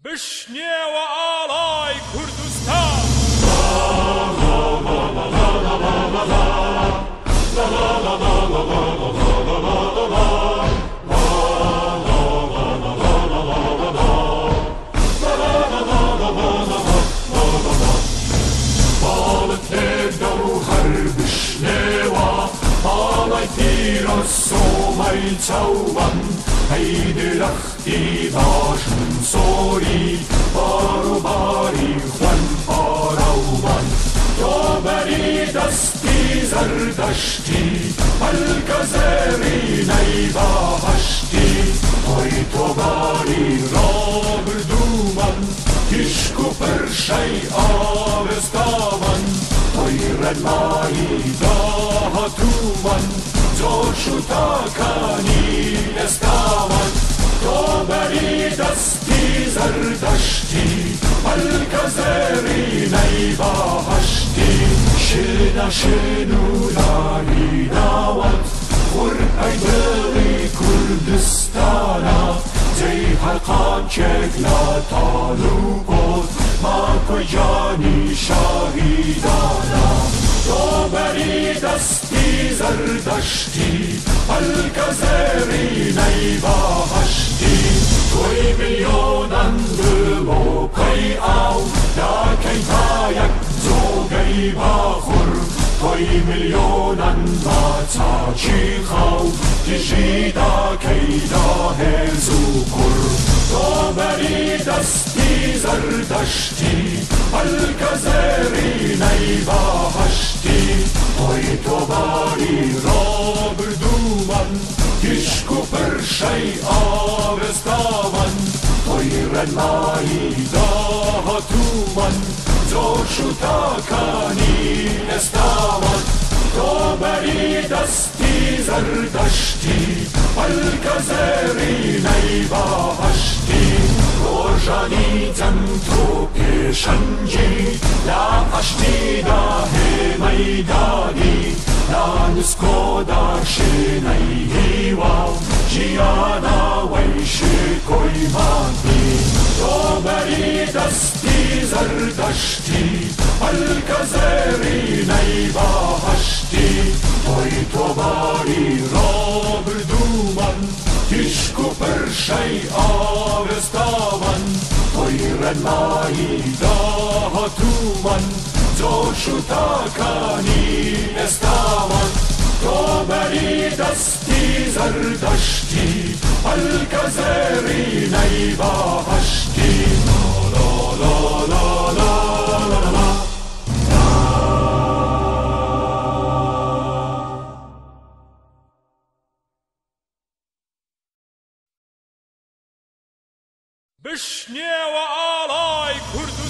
بشنێوە ئاڵای کوردستان باڵت لێدە و هەر بشنێوە ئاڵای پیرە سۆمەی چاوبەن هەی درەختی باشن سۆری بار و باری خوەن ئاراوبەن تۆ بەری دەستی زەردەشتی هەلکە زێڕینەی بەهەشتی تۆی تۆباری ڕابردوومەن تیشک و پرشەی ئاوێستاوەن تۆی ڕێنمایی داهاتوومەن جۆش و تاکانی ئێستاوەن تۆ بەری دەستی زەردەشتی هەلکە زێڕینەی بەهەشتی شنە شن و لاری ناوەت خوڕ ئەی دڵی کوردستانە جێی هەر قامچێک لە تاڵ و گۆت ماکۆی جانی شاهیدانە تۆ بەری دەستی زەردەشتی هەلکە زێڕینەی بەهەشتی تۆی ملیۆنەن دڵۆپەی ئاو داکەی تایەک جۆگەی باخور تۆی ملیۆنەن بە چاچی خاو دژی داکەی داهێز و کوڕ تۆ بەری دەستی زەردەشتی هەلکە زێڕینەی بەهەشتی تۆی تۆباری ڕابردوومەن تیشک و پرشەی ئاوێستاوەن تۆی ڕێنمایی داهاتوومەن جۆش و تاکانی ئێستاوەن تۆ بەری دەستی زەردەشتی هەلکە زێڕینەی بەهەشتی ڕۆژانی جەنگ تۆ پێشەنگی لە ئەشتیدا هێمەیدانی لە نسکۆدا شوێنەی هیوا و ژیانەوەی شێکۆی ماندی تۆ بەری دەستی زەردەشتی هەلکە زێڕینەی بەهەشتی تۆی تۆباری ڕابردوومەن تیشک و پرشەی ئاوێستاوەن تۆی ڕێنمایی داهاتوومەن جۆش و تاکانی ئێستاوەن تۆ بەری دەستی زەردەشتی هەلکە زێڕینەی بەهەشتی بشنێوە ئاڵای کوردستان